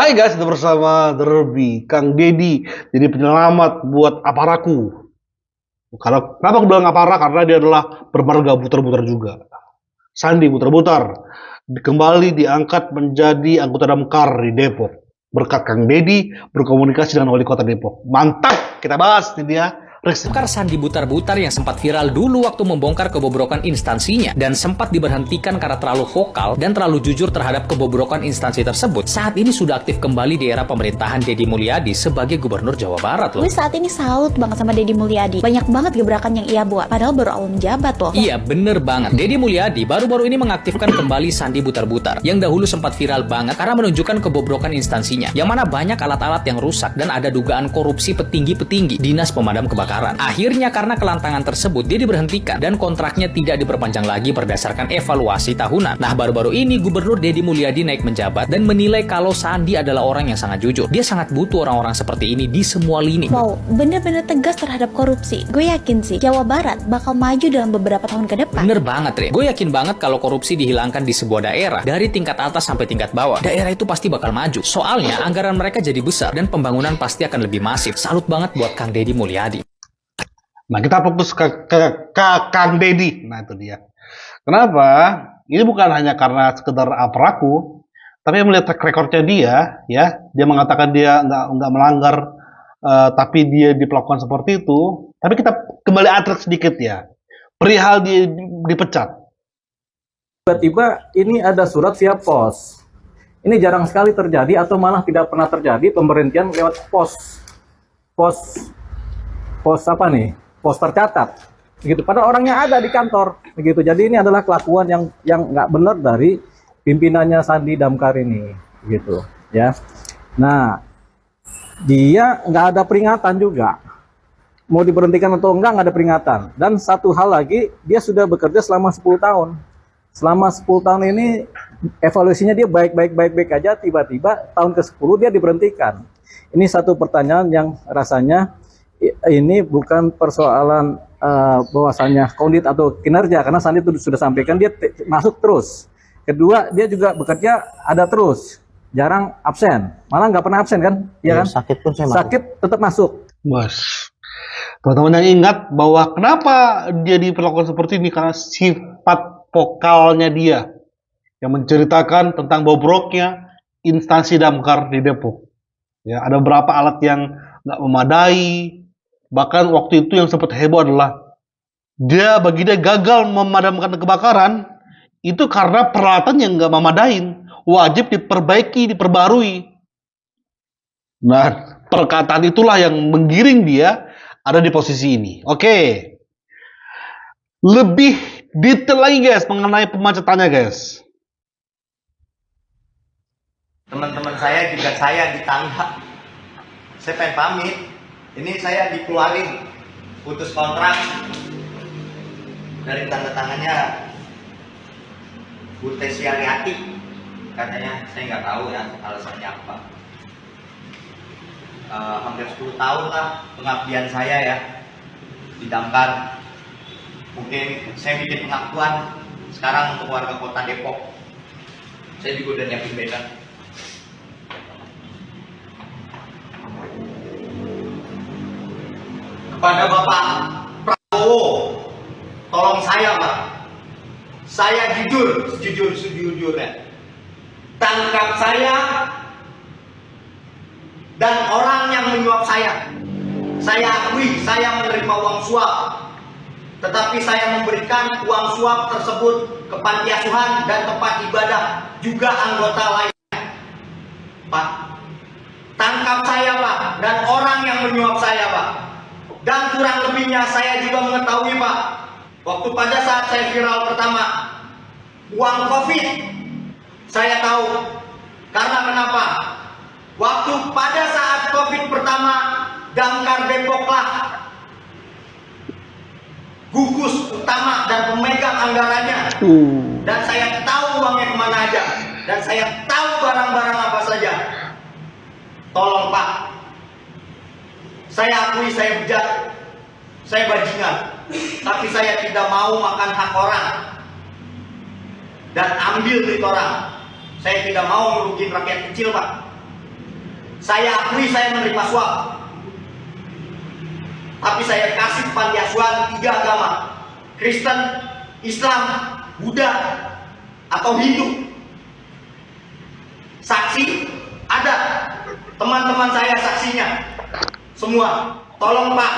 Hai guys, kita bersama Derby, Kang Dedi, jadi penyelamat buat Aparaku. Karena kenapa aku bilang Apara? Karena dia adalah bermarga butar-butar juga. Sandi butar-butar kembali diangkat menjadi anggota Damkar di Depok. Berkat Kang Dedi berkomunikasi dengan wali kota Depok. Mantap, kita bahas nih dia. Bongkar Sandi butar-butar yang sempat viral dulu waktu membongkar kebobrokan instansinya dan sempat diberhentikan karena terlalu vokal dan terlalu jujur terhadap kebobrokan instansi tersebut. Saat ini sudah aktif kembali di era pemerintahan Deddy Mulyadi sebagai Gubernur Jawa Barat loh. Gue saat ini salut banget sama Deddy Mulyadi. Banyak banget gebrakan yang ia buat, padahal baru awal menjabat loh. Iya, bener banget. Deddy Mulyadi baru-baru ini mengaktifkan kembali Sandi butar-butar yang dahulu sempat viral banget karena menunjukkan kebobrokan instansinya, yang mana banyak alat-alat yang rusak dan ada dugaan korupsi petinggi-petinggi Dinas Pemadam Kebakaran. Akhirnya karena kelantangan tersebut dia diberhentikan dan kontraknya tidak diperpanjang lagi berdasarkan evaluasi tahunan. Nah, baru-baru ini Gubernur Deddy Mulyadi naik menjabat dan menilai kalau Sandi adalah orang yang sangat jujur. Dia sangat butuh orang-orang seperti ini di semua lini. Wow, bener-bener tegas terhadap korupsi. Gue yakin sih Jawa Barat bakal maju dalam beberapa tahun ke depan. Bener banget, Re. Gue yakin banget kalau korupsi dihilangkan di sebuah daerah, dari tingkat atas sampai tingkat bawah, daerah itu pasti bakal maju. Soalnya anggaran mereka jadi besar dan pembangunan pasti akan lebih masif. Salut banget buat Kang Deddy Mulyadi. Nah, kita fokus ke Kang Dedi. Nah, itu dia. Kenapa? Ini bukan hanya karena sekedar Aparaku, tapi melihat track recordnya dia, ya, dia mengatakan dia nggak melanggar, tapi dia diperlakukan seperti itu. Tapi kita kembali atrak sedikit ya, perihal dia dipecat. Tiba-tiba ini ada surat via pos. Ini jarang sekali terjadi atau malah tidak pernah terjadi pemberhentian lewat pos apa nih? Pos tercatat, begitu. Padahal orangnya ada di kantor, begitu. Jadi ini adalah kelakuan yang nggak benar dari pimpinannya Sandi Damkar ini, gitu, ya. Nah, dia nggak ada peringatan juga, mau diberhentikan atau nggak ada peringatan. Dan satu hal lagi, dia sudah bekerja selama 10 tahun. Selama 10 tahun ini evaluasinya dia baik aja, tiba-tiba tahun ke-10 dia diberhentikan. Ini satu pertanyaan yang rasanya ini bukan persoalan bahwasannya kondit atau kinerja, karena Sandi itu sudah sampaikan dia masuk terus. Kedua, dia juga bekerja ada terus, jarang absen, malah nggak pernah absen kan? Iya kan? Sakit pun saya sakit tetap masuk. Bos, teman-teman yang ingat bahwa kenapa dia diperlakukan seperti ini, karena sifat vokalnya dia yang menceritakan tentang bobroknya instansi damkar di Depok. Ya, ada beberapa alat yang nggak memadai. Bahkan waktu itu yang sempat heboh adalah bagi dia gagal memadamkan kebakaran itu karena peralatan yang nggak memadain, wajib diperbaiki, diperbarui. Nah, perkataan itulah yang menggiring dia ada di posisi ini. Oke, lebih detail lagi guys mengenai pemacatannya guys. Teman-teman saya juga saya ditangkap. Saya pengen pamit. Ini saya dikeluarin putus kontrak dari tanda tangannya Bu Tesi Ariati. Katanya saya nggak tahu ya alasannya apa. Hampir 10 tahun lah pengabdian saya ya di Damkar. Mungkin saya bikin pengakuan sekarang untuk warga kota Depok. Saya juga udah nyiapin beda. Kepada Bapak Prabowo, tolong saya Pak, saya sejujurnya, tangkap saya dan orang yang menyuap saya. Saya akui saya menerima uang suap, tetapi saya memberikan uang suap tersebut ke panti asuhan dan tempat ibadah, juga anggota lainnya. Pak, tangkap saya Pak dan orang yang menyuap saya Pak. Dan kurang lebihnya saya juga mengetahui Pak, waktu pada saat saya viral pertama, uang COVID, saya tahu. Karena kenapa? Waktu pada saat COVID pertama, Damkar Depoklah gugus utama dan pemegang anggarannya. Dan saya tahu uangnya kemana aja. Dan saya tahu barang-barang apa saja. Tolong Pak, saya akui saya bejat, saya bajingan, tapi saya tidak mau makan hak orang dan ambil duit orang. Saya tidak mau merugikan rakyat kecil Pak. Saya akui saya menerima suap. Tapi saya kasih panti asuhan 3 agama, Kristen, Islam, Buddha, atau Hindu. Saksi ada, teman-teman saya saksinya semua. Tolong Pak,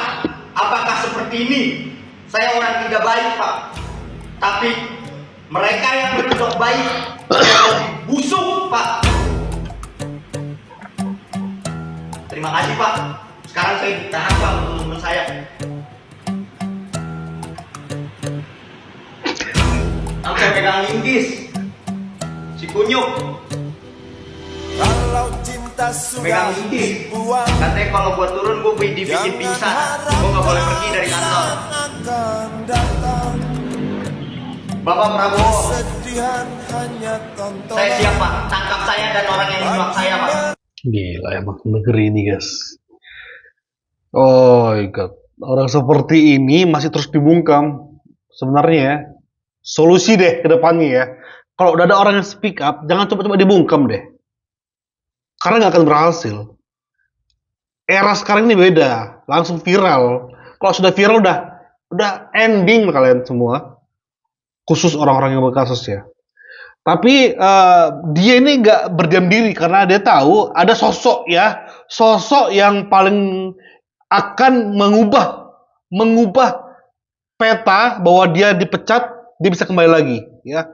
apakah seperti ini? Saya orang tidak baik Pak, tapi mereka yang berbuat baik busuk Pak. Terima kasih Pak. Sekarang saya ditahan Pak untuk teman saya. Sampai pegang linggis, si kunyuk. Pegang linggis. Katanya kalau gua turun gua dibikin pingsan. Gua nggak boleh pergi dari kantor. Bapak Prabowo, saya siap Pak. Tangkap saya dan orang yang menyuap saya Pak. Gila emang negeri ini guys. Oh my god, orang seperti ini masih terus dibungkam. Sebenarnya ya, solusi deh ke depannya ya. Kalau udah ada orang yang speak up, jangan coba-coba dibungkam deh. Karena nggak akan berhasil. Era sekarang ini beda, langsung viral. Kalau sudah viral udah ending kalian semua. Khusus orang-orang yang berkasus ya. Tapi dia ini nggak berdiam diri karena dia tahu ada sosok yang paling akan mengubah peta bahwa dia dipecat, dia bisa kembali lagi ya.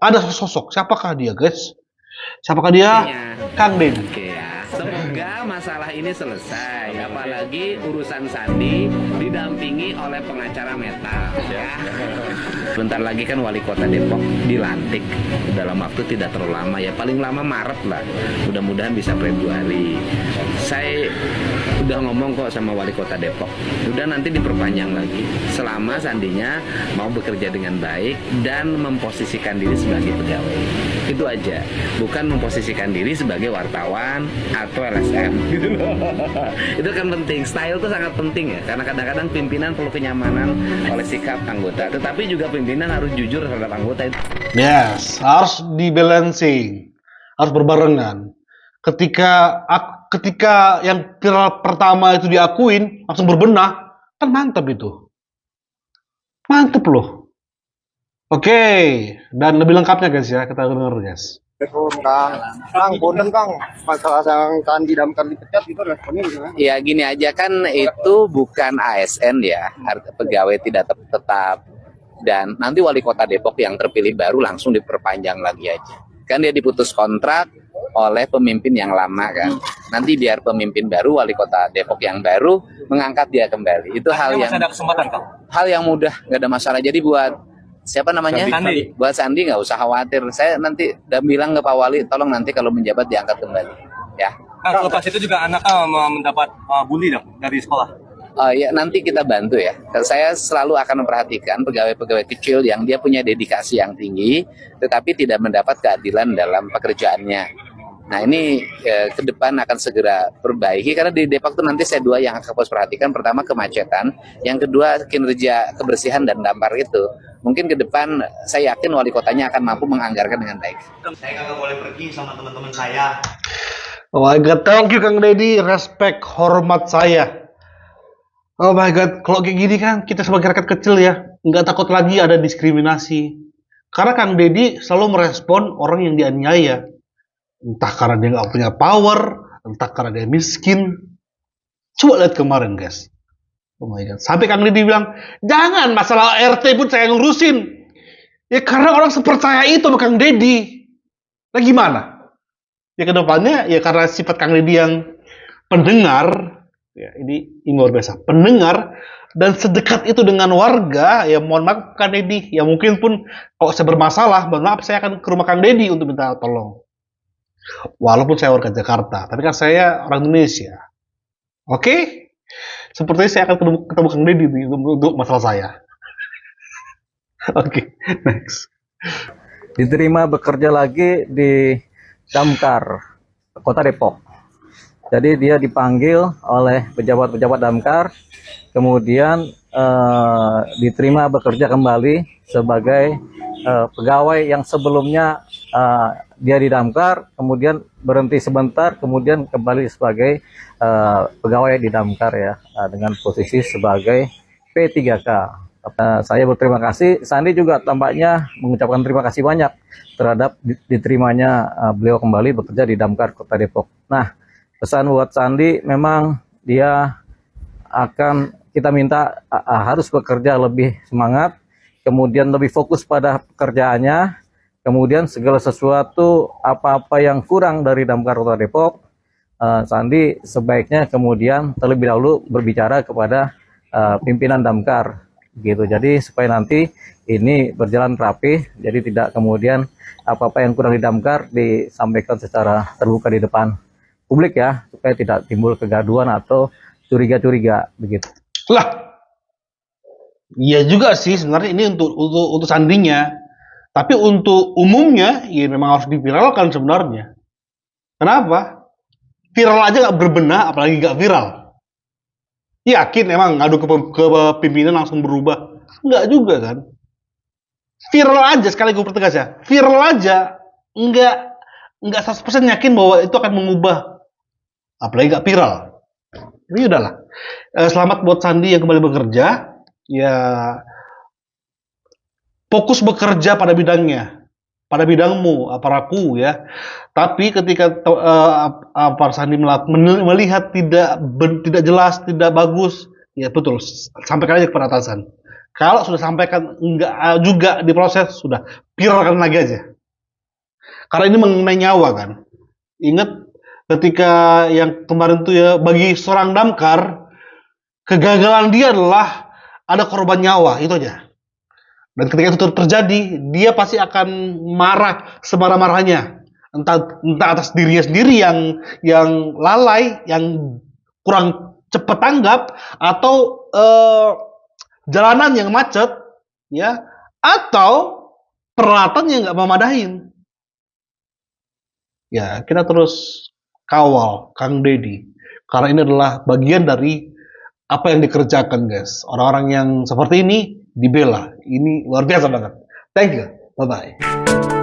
Ada sosok, siapakah dia guys? Siapakah dia? Kang Deddy. Oke ya, semoga masalah ini selesai. Apalagi urusan Sandi didampingi oleh pengacara Meta. Ya. Bentar lagi kan wali kota Depok dilantik dalam waktu tidak terlalu lama ya, paling lama Maret lah. Mudah-mudahan bisa Februari. Saya udah ngomong kok sama wali kota Depok. Udah nanti diperpanjang lagi selama Sandinya mau bekerja dengan baik dan memposisikan diri sebagai pegawai. Itu aja. Bukan memposisikan diri sebagai wartawan atau LSM gitu loh. Itu kan penting, style itu sangat penting ya, karena kadang-kadang pimpinan perlu kenyamanan oleh sikap anggota, tetapi juga pimpinan harus jujur terhadap anggota. Yes, harus dibalancing, harus berbarengan. Ketika yang viral pertama itu diakuin, langsung berbenah, kan mantap itu. Mantap loh. Oke, dan lebih lengkapnya guys ya, kita denger guys. Kang, bonden Kang, masalah yang Sandi Damkar dipecat itu responnya gimana? Ya gini aja kan, itu bukan ASN ya, pegawai tidak tetap. Dan nanti wali kota Depok yang terpilih baru langsung diperpanjang lagi aja. Kan dia diputus kontrak oleh pemimpin yang lama kan. Nanti biar pemimpin baru, wali kota Depok yang baru mengangkat dia kembali. Itu hal yang ada kesempatan Kang. hal yang mudah, nggak ada masalah. Jadi buat siapa namanya? Sandi. Buat Sandi nggak usah khawatir. Saya nanti udah bilang ke Pak Wali, tolong nanti kalau menjabat diangkat kembali. Ya. Kang, lepas itu juga anaknya mendapat bully dong dari sekolah. Ya nanti kita bantu ya. Saya selalu akan memperhatikan pegawai-pegawai kecil yang dia punya dedikasi yang tinggi, tetapi tidak mendapat keadilan dalam pekerjaannya. Nah ini ke depan akan segera perbaiki, karena di Depok itu nanti saya dua yang akan harus perhatikan. Pertama kemacetan, yang kedua kinerja kebersihan dan dampar itu. Mungkin ke depan saya yakin wali kotanya akan mampu menganggarkan dengan baik. Saya nggak boleh pergi sama teman-teman saya. Oh my god, thank you Kang Deddy, respect, hormat saya. Oh my god, kalau kayak gini kan kita sebagai rakyat kecil ya, nggak takut lagi ada diskriminasi. Karena Kang Deddy selalu merespon orang yang dianiaya. Entah karena dia nggak punya power, entah karena dia miskin. Coba lihat kemarin guys. Oh my god, sampai Kang Deddy bilang, jangan masalah RT pun saya ngurusin. Ya karena orang sepercaya itu sama Kang Deddy. Nah gimana? Ya kedepannya ya karena sifat Kang Deddy yang pendengar, ya ini luar biasa, pendengar dan sedekat itu dengan warga. Ya mohon maaf Kang Deddy, ya mungkin pun kalau saya bermasalah, mohon maaf saya akan ke rumah Kang Deddy untuk minta tolong. Walaupun saya warga Jakarta, tapi kan saya orang Indonesia. Oke? Sepertinya saya akan ketemu Kang Deddy untuk masalah saya. Oke, next. Diterima bekerja lagi di Damkar, Kota Depok. Jadi dia dipanggil oleh pejabat-pejabat Damkar, kemudian diterima bekerja kembali sebagai pegawai yang sebelumnya dia didamkar, kemudian berhenti sebentar, kemudian kembali sebagai pegawai di damkar ya, dengan posisi sebagai P3K. Saya berterima kasih. Sandi juga tampaknya mengucapkan terima kasih banyak terhadap diterimanya beliau kembali bekerja di Damkar Kota Depok. Nah, pesan buat Sandi memang dia akan kita minta harus bekerja lebih semangat, kemudian lebih fokus pada pekerjaannya, kemudian segala sesuatu apa-apa yang kurang dari Damkar Kota Depok, Sandi sebaiknya kemudian terlebih dahulu berbicara kepada pimpinan Damkar gitu. Jadi supaya nanti ini berjalan rapi, jadi tidak kemudian apa-apa yang kurang di Damkar disampaikan secara terbuka di depan publik ya, supaya tidak timbul kegaduhan atau curiga-curiga begitu. Lah, iya juga sih sebenarnya ini untuk Sandinya. Tapi untuk umumnya ya memang harus diviralkan sebenarnya. Kenapa? Viral aja nggak berbenah, apalagi nggak viral. Yakin emang ngadu ke pimpinan langsung berubah? Enggak juga kan. Viral aja, sekali gue pertegas ya. Viral aja, enggak 100% yakin bahwa itu akan mengubah. Apalagi nggak viral. Ini udahlah. Selamat buat Sandi yang kembali bekerja. Ya, fokus bekerja pada bidangnya. Pada bidangmu, aparaku ya. Tapi ketika Pak Sandi melihat tidak jelas, tidak bagus, ya betul, sampaikan aja kepada atasan. Kalau sudah sampaikan enggak juga diproses, sudah viralkan lagi aja. Karena ini mengenai nyawa kan. Ingat ketika yang kemarin tuh ya, bagi seorang damkar, kegagalan dia adalah ada korban nyawa, itu aja. Dan ketika itu terjadi, dia pasti akan marah semarah-marahnya. Entah atas dirinya sendiri yang lalai, yang kurang cepat tanggap, atau jalanan yang macet, ya, atau peralatan yang nggak memadain. Ya, kita terus kawal Kang Deddy, karena ini adalah bagian dari apa yang dikerjakan, guys. Orang-orang yang seperti ini dibela. Ini luar biasa banget. Thank you. Bye-bye.